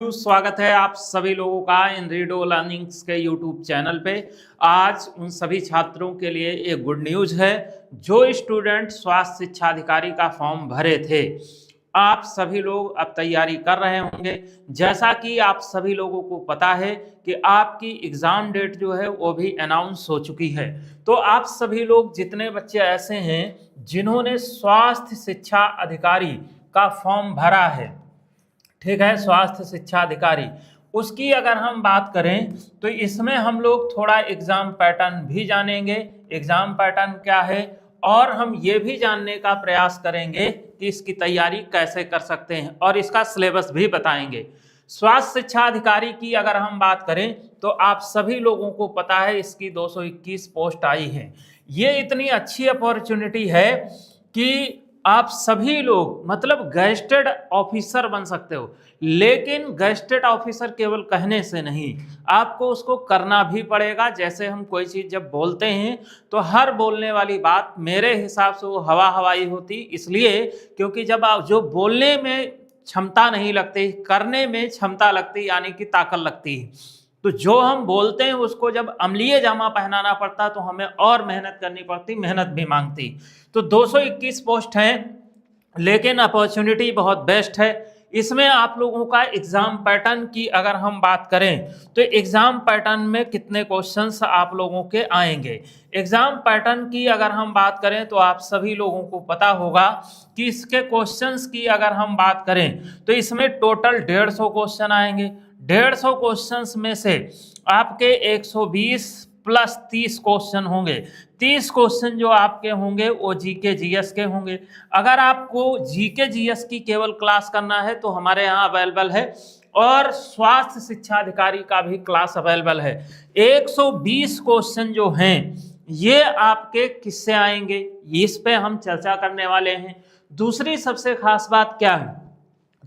स्वागत है आप सभी लोगों का इनरीडो लर्निंग्स के यूट्यूब चैनल पे। आज उन सभी छात्रों के लिए एक गुड न्यूज है जो स्टूडेंट स्वास्थ्य शिक्षा अधिकारी का फॉर्म भरे थे। आप सभी लोग अब तैयारी कर रहे होंगे। जैसा कि आप सभी लोगों को पता है कि आपकी एग्जाम डेट जो है वो भी अनाउंस हो चुकी है। तो आप सभी लोग जितने बच्चे ऐसे हैं जिन्होंने स्वास्थ्य शिक्षा अधिकारी का फॉर्म भरा है, ठीक है, स्वास्थ्य शिक्षा अधिकारी, उसकी अगर हम बात करें तो इसमें हम लोग थोड़ा एग्जाम पैटर्न भी जानेंगे। एग्जाम पैटर्न क्या है और हम ये भी जानने का प्रयास करेंगे कि इसकी तैयारी कैसे कर सकते हैं और इसका सिलेबस भी बताएंगे। स्वास्थ्य शिक्षा अधिकारी की अगर हम बात करें तो आप सभी लोगों को पता है इसकी 221 पोस्ट आई है। ये इतनी अच्छी अपॉर्चुनिटी है कि आप सभी लोग मतलब गैजेटेड ऑफिसर बन सकते हो, लेकिन गैजेटेड ऑफिसर केवल कहने से नहीं, आपको उसको करना भी पड़ेगा। जैसे हम कोई चीज़ जब बोलते हैं तो हर बोलने वाली बात मेरे हिसाब से वो हवा हवाई होती, इसलिए क्योंकि जब आप जो बोलने में क्षमता नहीं लगती, करने में क्षमता लगती, यानी कि ताकत लगती है। तो जो हम बोलते हैं उसको जब अम्लीय जामा पहनाना पड़ता तो हमें और मेहनत करनी पड़ती, मेहनत भी मांगती। तो 221 पोस्ट हैं, लेकिन अपॉर्चुनिटी बहुत बेस्ट है। इसमें आप लोगों का एग्जाम पैटर्न की अगर हम बात करें तो एग्जाम पैटर्न में कितने क्वेश्चंस आप लोगों के आएंगे। एग्जाम पैटर्न की अगर हम बात करें तो आप सभी लोगों को पता होगा कि इसके क्वेश्चंस की अगर हम बात करें तो इसमें टोटल 150 क्वेश्चन आएंगे। 150 क्वेश्चंस में से आपके 120 प्लस 30 क्वेश्चन होंगे। 30 क्वेश्चन जो आपके होंगे वो जीके जीएस के होंगे। अगर आपको जीके जीएस की केवल क्लास करना है तो हमारे यहाँ अवेलेबल है, और स्वास्थ्य शिक्षा अधिकारी का भी क्लास अवेलेबल है। 120 क्वेश्चन जो हैं ये आपके किससे आएंगे, इस पे हम चर्चा करने वाले हैं। दूसरी सबसे खास बात क्या है,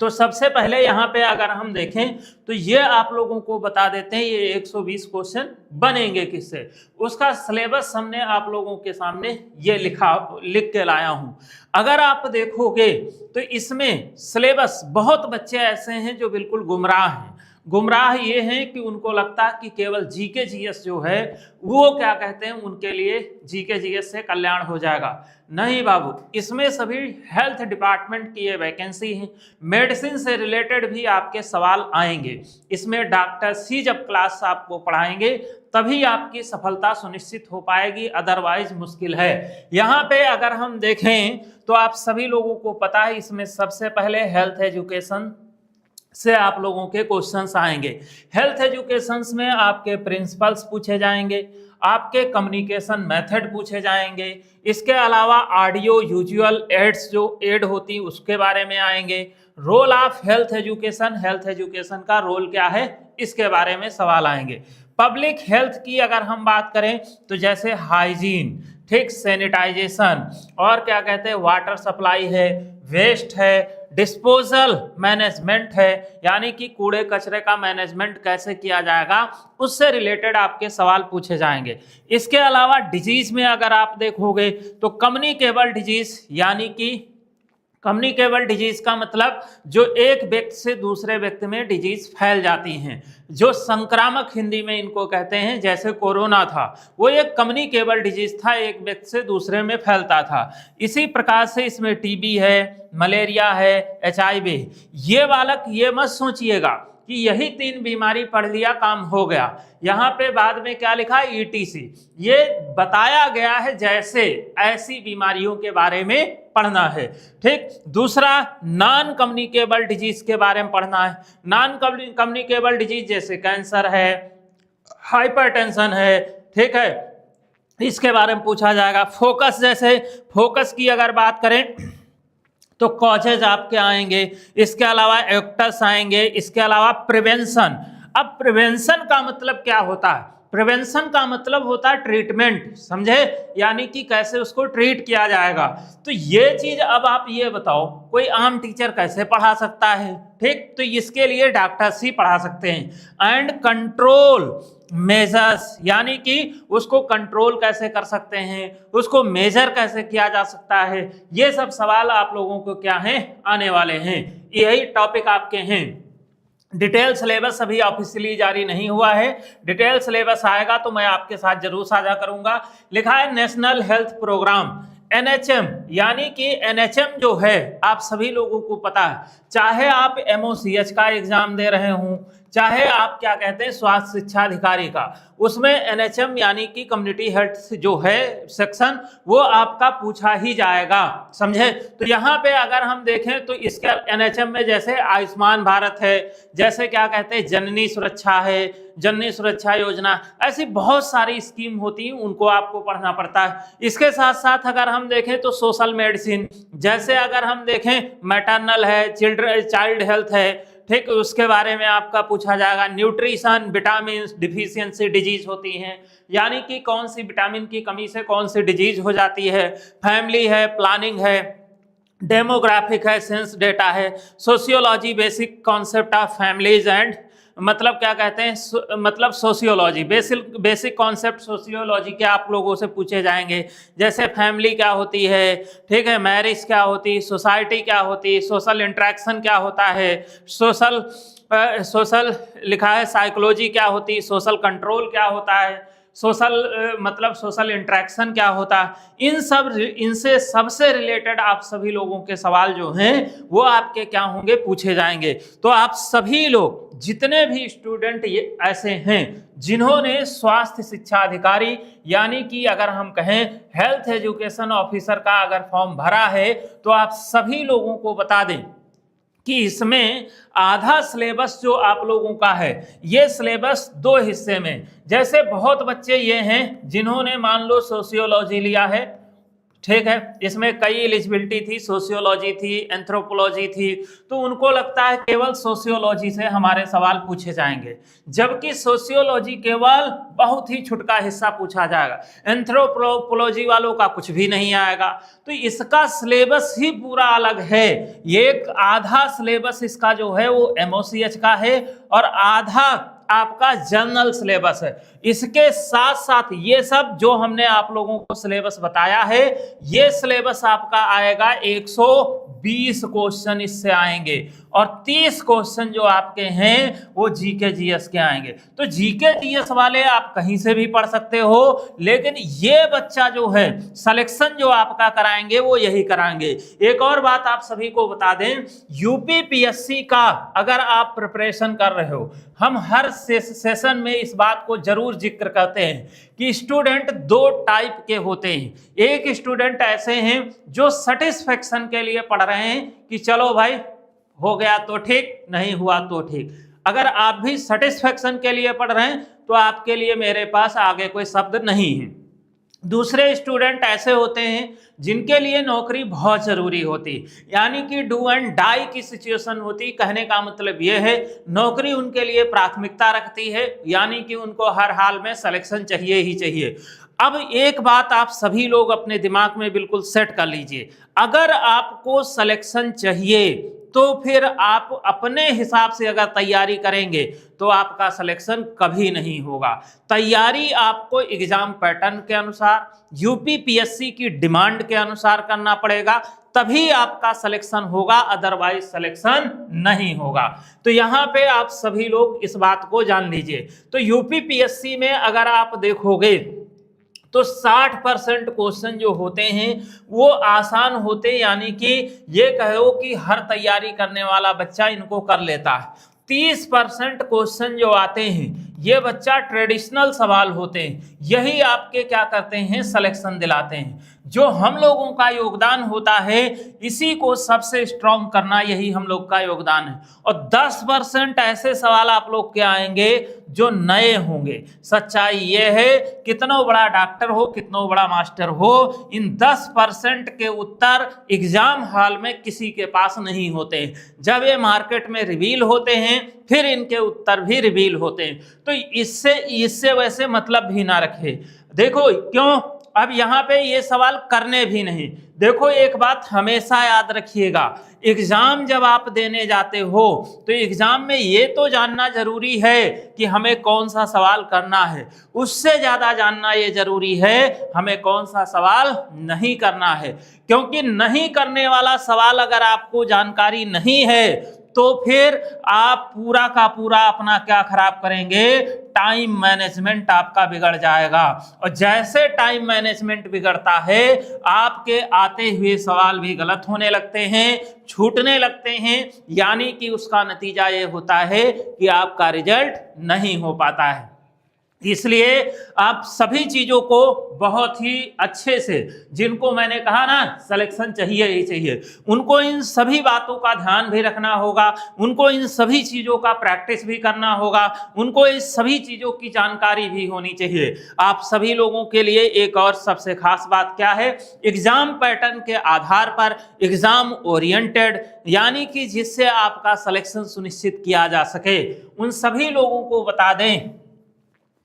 तो सबसे पहले यहाँ पे अगर हम देखें तो ये आप लोगों को बता देते हैं ये 120 क्वेश्चन बनेंगे किससे। उसका सिलेबस हमने आप लोगों के सामने ये लिख के लाया हूँ। अगर आप देखोगे तो इसमें सिलेबस, बहुत बच्चे ऐसे हैं जो बिल्कुल गुमराह हैं। गुमराह ये हैं कि उनको लगता है कि केवल जीके जीएस जो है वो क्या कहते हैं उनके लिए जीके जीएस से कल्याण हो जाएगा। नहीं बाबू, इसमें सभी हेल्थ डिपार्टमेंट की ये वैकेंसी है। मेडिसिन से रिलेटेड भी आपके सवाल आएंगे। इसमें डॉक्टर सी जब क्लास आपको पढ़ाएंगे तभी आपकी सफलता सुनिश्चित हो पाएगी, अदरवाइज मुश्किल है। यहाँ पे अगर हम देखें तो आप सभी लोगों को पता है इसमें सबसे पहले हेल्थ एजुकेशन से आप लोगों के क्वेश्चंस आएंगे। हेल्थ एजुकेशंस में आपके प्रिंसिपल्स पूछे जाएंगे, आपके कम्युनिकेशन मेथड पूछे जाएंगे, इसके अलावा ऑडियो यूजुअल एड्स जो एड होती उसके बारे में आएंगे। Role of health education, health education का रोल क्या है इसके बारे में सवाल आएंगे। पब्लिक हेल्थ की अगर हम बात करें तो जैसे हाइजीन, ठीक, सैनिटाइजेशन, और क्या कहते हैं वाटर सप्लाई है, वेस्ट है, डिस्पोजल मैनेजमेंट है, यानी कि कूड़े कचरे का मैनेजमेंट कैसे किया जाएगा, उससे रिलेटेड आपके सवाल पूछे जाएंगे। इसके अलावा डिजीज में अगर आप देखोगे तो कम्युनिकेबल डिजीज, यानी कि कम्युनिकेबल डिजीज का मतलब जो एक व्यक्ति से दूसरे व्यक्ति में डिजीज फैल जाती हैं, जो संक्रामक हिंदी में इनको कहते हैं। जैसे कोरोना था वो एक कम्युनिकेबल डिजीज था, एक व्यक्ति से दूसरे में फैलता था। इसी प्रकार से इसमें टीबी है, मलेरिया है, एचआईवी। ये बालक ये मत सोचिएगा कि यही 3 बीमारी पढ़ लिया काम हो गया। यहाँ पे बाद में क्या लिखा है, ईटीसी। ये बताया गया है जैसे ऐसी बीमारियों के बारे में पढ़ना है, ठीक। दूसरा, नॉन कम्युनिकेबल डिजीज के बारे में पढ़ना है। नॉन कम्युनिकेबल डिजीज जैसे कैंसर है, हाइपरटेंशन है, ठीक है, इसके बारे में पूछा जाएगा। फोकस, जैसे फोकस की अगर बात करें तो कॉजेज आपके आएंगे, इसके अलावा एक्टर्स आएंगे, इसके अलावा प्रिवेंशन। अब प्रिवेंशन का मतलब क्या होता है, प्रिवेंशन का मतलब होता है ट्रीटमेंट, समझे, यानी कि कैसे उसको ट्रीट किया जाएगा। तो ये चीज अब आप ये बताओ कोई आम टीचर कैसे पढ़ा सकता है, ठीक, तो इसके लिए डॉक्टर सी पढ़ा सकते हैं। एंड कंट्रोल मेजर्स, यानी कि उसको कंट्रोल कैसे कर सकते हैं, उसको मेजर कैसे किया जा सकता है, ये सब सवाल आप लोगों को क्या हैं आने वाले हैं, यही टॉपिक आपके हैं। डिटेल सिलेबस अभी ऑफिशियली जारी नहीं हुआ है, डिटेल सिलेबस आएगा तो मैं आपके साथ जरूर साझा करूंगा। लिखा है नेशनल हेल्थ प्रोग्राम NHM, यानी कि NHM जो है आप सभी लोगों को पता है, चाहे आप MOCH का एग्जाम दे रहे हों, चाहे आप क्या कहते हैं स्वास्थ्य शिक्षा अधिकारी का, उसमें NHM यानी कि कम्युनिटी हेल्थ जो है सेक्शन वो आपका पूछा ही जाएगा, समझे। तो यहाँ पे अगर हम देखें तो इसके NHM में जैसे आयुष्मान भारत है, जैसे क्या कहते हैं जननी सुरक्षा है, जननी सुरक्षा योजना, ऐसी बहुत सारी स्कीम होती है, उनको आपको पढ़ना पड़ता है। इसके साथ साथ अगर हम देखें तो सोशल मेडिसिन, जैसे अगर हम देखें मैटरनल है, चाइल्ड हेल्थ है, ठीक, उसके बारे में आपका पूछा जाएगा। न्यूट्रिशन, विटामिन डिफिशियंसी डिजीज होती हैं, यानी कि कौन सी विटामिन की कमी से कौन सी डिजीज हो जाती है। फैमिली है, प्लानिंग है, डेमोग्राफिक है, सेंस डेटा है, sociology, basic concept of families and, मतलब क्या कहते हैं मतलब सोशियोलॉजी, बेसिक कॉन्सेप्ट सोशियोलॉजी के आप लोगों से पूछे जाएंगे। जैसे फैमिली क्या होती है, ठीक है, मैरिज क्या होती है, सोसाइटी क्या होती है, सोशल इंटरेक्शन क्या होता है, सोशल लिखा है साइकोलॉजी क्या होती है, सोशल कंट्रोल क्या होता है, मतलब सोशल इंटरेक्शन क्या होता है। इनसे सबसे रिलेटेड आप सभी लोगों के सवाल जो हैं वो आपके क्या होंगे, पूछे जाएंगे। तो आप सभी लोग जितने भी स्टूडेंट ये ऐसे हैं जिन्होंने स्वास्थ्य शिक्षा अधिकारी यानी कि अगर हम कहें हेल्थ एजुकेशन ऑफिसर का अगर फॉर्म भरा है, तो आप सभी लोगों को बता दें कि इसमें आधा सिलेबस जो आप लोगों का है, ये सिलेबस 2 हिस्से में। जैसे बहुत बच्चे ये हैं जिन्होंने मान लो सोशियोलॉजी लिया है, ठीक है, इसमें कई एलिजिबिलिटी थी, सोशियोलॉजी थी, एंथ्रोपोलॉजी थी, तो उनको लगता है केवल सोशियोलॉजी से हमारे सवाल पूछे जाएंगे, जबकि सोशियोलॉजी केवल बहुत ही छुटका हिस्सा पूछा जाएगा, एंथ्रोपोलॉजी वालों का कुछ भी नहीं आएगा। तो इसका सिलेबस ही पूरा अलग है। एक आधा सिलेबस इसका जो है वो MOCH का है और आधा आपका जनरल सिलेबस है। इसके साथ साथ ये सब जो हमने आप लोगों को सिलेबस बताया है, ये सिलेबस आपका आएगा 120 क्वेश्चन इससे आएंगे और 30 क्वेश्चन जो आपके हैं वो जीके जीएस के आएंगे। तो जीके जीएस वाले आप कहीं से भी पढ़ सकते हो, लेकिन ये बच्चा जो है सिलेक्शन जो आपका कराएंगे वो यही कराएंगे। एक और बात आप सभी को बता दें, यूपीपीएससी का अगर आप प्रिपरेशन कर रहे हो, हम हर सेशन में इस बात को जरूर जिक्र करते हैं कि स्टूडेंट 2 टाइप के होते हैं। एक स्टूडेंट ऐसे हैं जो सेटिस्फेक्शन के लिए पढ़ रहे हैं कि चलो भाई हो गया तो ठीक, नहीं हुआ तो ठीक। अगर आप भी सेटिस्फेक्शन के लिए पढ़ रहे हैं तो आपके लिए मेरे पास आगे कोई शब्द नहीं है। दूसरे स्टूडेंट ऐसे होते हैं जिनके लिए नौकरी बहुत जरूरी होती, यानी कि डू एंड डाई की सिचुएशन होती। कहने का मतलब यह है नौकरी उनके लिए प्राथमिकता रखती है, यानी कि उनको हर हाल में सिलेक्शन चाहिए ही चाहिए। अब एक बात आप सभी लोग अपने दिमाग में बिल्कुल सेट कर लीजिए, अगर आपको सिलेक्शन चाहिए तो फिर आप अपने हिसाब से अगर तैयारी करेंगे तो आपका सिलेक्शन कभी नहीं होगा। तैयारी आपको एग्जाम पैटर्न के अनुसार, यूपीपीएससी की डिमांड के अनुसार करना पड़ेगा, तभी आपका सिलेक्शन होगा, अदरवाइज सिलेक्शन नहीं होगा। तो यहाँ पे आप सभी लोग इस बात को जान लीजिए। तो यूपीपीएससी में अगर आप देखोगे तो 60% क्वेश्चन जो होते हैं वो आसान होते, यानी कि ये कहो कि हर तैयारी करने वाला बच्चा इनको कर लेता है। 30% क्वेश्चन जो आते हैं ये बच्चा ट्रेडिशनल सवाल होते हैं, यही आपके क्या करते हैं, सिलेक्शन दिलाते हैं। जो हम लोगों का योगदान होता है इसी को सबसे स्ट्रॉन्ग करना, यही हम लोग का योगदान है। और 10% ऐसे सवाल आप लोग के आएंगे जो नए होंगे। सच्चाई ये है, कितना बड़ा डॉक्टर हो, कितना बड़ा मास्टर हो, इन 10% के उत्तर एग्जाम हॉल में किसी के पास नहीं होते। जब ये मार्केट में रिवील होते हैं फिर इनके उत्तर भी रिवील होते हैं। तो इससे वैसे मतलब भी ना रखे। देखो क्यों, अब यहाँ पे ये सवाल करने भी नहीं। देखो एक बात हमेशा याद रखिएगा, एग्जाम जब आप देने जाते हो तो एग्जाम में ये तो जानना जरूरी है कि हमें कौन सा सवाल करना है, उससे ज्यादा जानना ये जरूरी है हमें कौन सा सवाल नहीं करना है। क्योंकि नहीं करने वाला सवाल अगर आपको जानकारी नहीं है तो फिर आप पूरा का पूरा अपना क्या खराब करेंगे, टाइम मैनेजमेंट आपका बिगड़ जाएगा। और जैसे टाइम मैनेजमेंट बिगड़ता है, आपके आते हुए सवाल भी गलत होने लगते हैं, छूटने लगते हैं, यानी कि उसका नतीजा ये होता है कि आपका रिजल्ट नहीं हो पाता है। इसलिए आप सभी चीजों को बहुत ही अच्छे से, जिनको मैंने कहा ना सिलेक्शन चाहिए ही चाहिए, उनको इन सभी बातों का ध्यान भी रखना होगा, उनको इन सभी चीजों का प्रैक्टिस भी करना होगा, उनको इस सभी चीजों की जानकारी भी होनी चाहिए। आप सभी लोगों के लिए एक और सबसे खास बात क्या है, एग्जाम पैटर्न के आधार पर एग्जाम ओरिएंटेड, यानी कि जिससे आपका सिलेक्शन सुनिश्चित किया जा सके, उन सभी लोगों को बता दें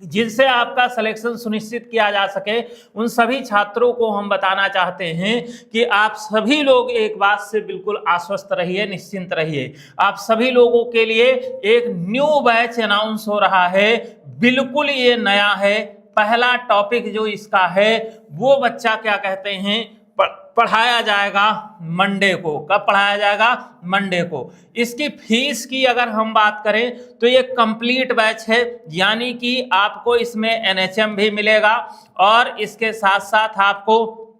जिनसे आपका सिलेक्शन सुनिश्चित किया जा सके, उन सभी छात्रों को हम बताना चाहते हैं कि आप सभी लोग एक बात से बिल्कुल आश्वस्त रहिए, निश्चिंत रहिए। आप सभी लोगों के लिए एक न्यू बैच अनाउंस हो रहा है, बिल्कुल ये नया है। पहला टॉपिक जो इसका है वो बच्चा क्या कहते हैं पढ़ाया जाएगा मंडे को। कब पढ़ाया जाएगा? मंडे को। इसकी फीस की अगर हम बात करें तो ये कंप्लीट बैच है, यानी कि आपको इसमें एनएचएम भी मिलेगा और इसके साथ साथ आपको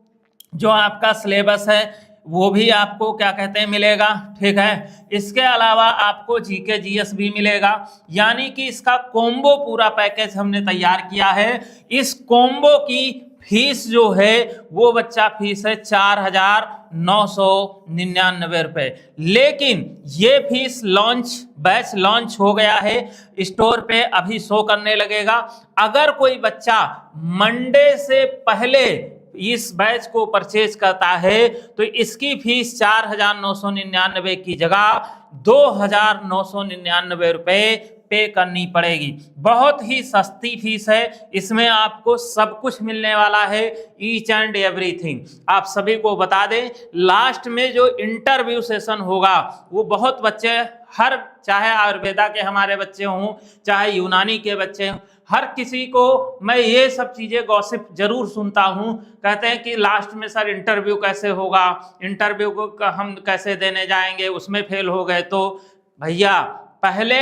जो आपका सिलेबस है वो भी आपको क्या कहते हैं मिलेगा, ठीक है। इसके अलावा आपको जीके जीएस भी मिलेगा, यानी कि इसका कॉम्बो पूरा पैकेज हमने तैयार किया है। इस कॉम्बो की फीस जो है वो बच्चा फीस है 4,999 रुपए, लेकिन ये फीस बैच लॉन्च हो गया है, स्टोर पे अभी शो करने लगेगा। अगर कोई बच्चा मंडे से पहले इस बैच को परचेज करता है तो इसकी फीस 4,999 की जगह 2,999 रुपए पे करनी पड़ेगी। बहुत ही सस्ती फीस है, इसमें आपको सब कुछ मिलने वाला है, ईच एंड एवरीथिंग। आप सभी को बता दें, लास्ट में जो इंटरव्यू सेशन होगा वो बहुत बच्चे, हर चाहे आयुर्वेदा के हमारे बच्चे हों, चाहे यूनानी के बच्चे हों, हर किसी को मैं ये सब चीज़ें गॉसिप जरूर सुनता हूँ। कहते हैं कि लास्ट में सर इंटरव्यू कैसे होगा, इंटरव्यू को हम कैसे देने जाएंगे, उसमें फेल हो गए तो। भैया पहले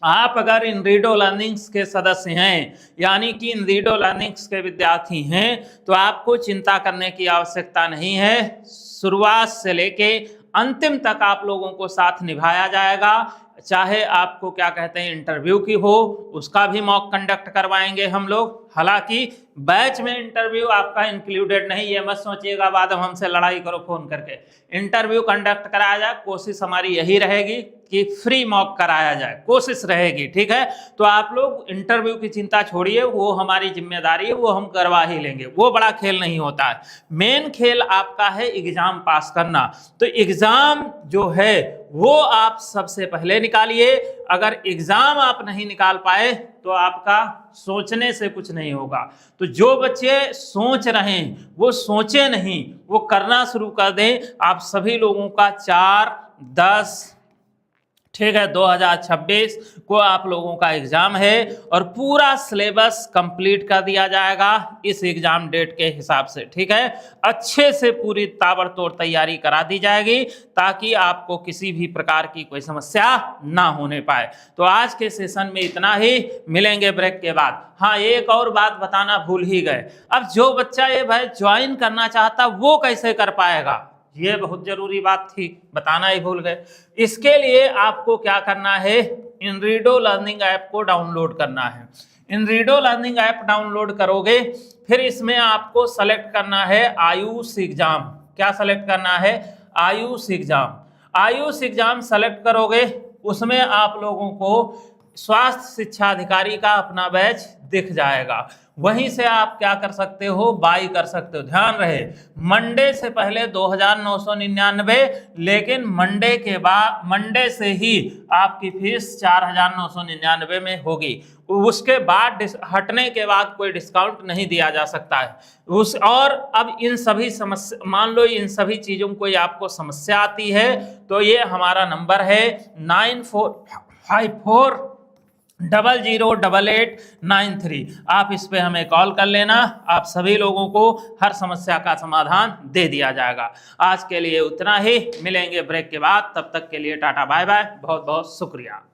आप अगर इनरीडो लर्निंग्स के सदस्य हैं, यानी कि इनरीडो लर्निंग्स के विद्यार्थी हैं, तो आपको चिंता करने की आवश्यकता नहीं है। शुरुआत से लेके अंतिम तक आप लोगों को साथ निभाया जाएगा। चाहे आपको क्या कहते हैं इंटरव्यू की हो, उसका भी मॉक कंडक्ट करवाएंगे हम लोग। हालांकि बैच में इंटरव्यू आपका इंक्लूडेड नहीं, ये मत सोचिएगा बाद में हमसे लड़ाई करो फोन करके। इंटरव्यू कंडक्ट कराया जाए, कोशिश हमारी यही रहेगी कि फ्री मॉक कराया जाए, कोशिश रहेगी, ठीक है। तो आप लोग इंटरव्यू की चिंता छोड़िए, वो हमारी जिम्मेदारी है, वो हम करवा ही लेंगे, वो बड़ा खेल नहीं होता है। मेन खेल आपका है एग्जाम पास करना। तो एग्जाम जो है वो आप सबसे पहले निकालिए। अगर एग्जाम आप नहीं निकाल पाए तो आपका सोचने से कुछ नहीं होगा। तो जो बच्चे सोच रहे हैं वो सोचे नहीं, वो करना शुरू कर दें। आप सभी लोगों का 4/10 ठीक है 2026 को आप लोगों का एग्जाम है और पूरा सिलेबस कंप्लीट कर दिया जाएगा इस एग्जाम डेट के हिसाब से, ठीक है। अच्छे से पूरी ताबड़तोड़ तैयारी करा दी जाएगी ताकि आपको किसी भी प्रकार की कोई समस्या ना होने पाए। तो आज के सेशन में इतना ही, मिलेंगे ब्रेक के बाद। हाँ, एक और बात बताना भूल ही गए, अब जो बच्चा ये भाई ज्वाइन करना चाहता वो कैसे कर पाएगा, ये बहुत जरूरी बात थी, बताना ही भूल गए। इसके लिए आपको क्या करना है, इनरीडो लर्निंग ऐप को डाउनलोड करना है। इनरीडो लर्निंग ऐप डाउनलोड करोगे, फिर इसमें आपको सेलेक्ट करना है आयुष एग्जाम। क्या सेलेक्ट करना है? Ayush exam. Ayush exam select करोगे, उसमें आप लोगों को स्वास्थ्य शिक्षा अधिकारी का अपना बैच दिख जाएगा। वहीं से आप क्या कर सकते हो, बाई कर सकते हो। ध्यान रहे, मंडे से पहले 2,999, लेकिन मंडे के बाद, मंडे से ही आपकी फीस 4,999 में होगी। उसके बाद हटने के बाद कोई डिस्काउंट नहीं दिया जा सकता है और अब इन सभी समस्या, मान लो इन सभी चीज़ों को आपको समस्या आती है तो ये हमारा नंबर है 9454 008893। आप इस पे हमें कॉल कर लेना, आप सभी लोगों को हर समस्या का समाधान दे दिया जाएगा। आज के लिए उतना ही, मिलेंगे ब्रेक के बाद, तब तक के लिए टाटा बाय बाय, बहुत बहुत शुक्रिया।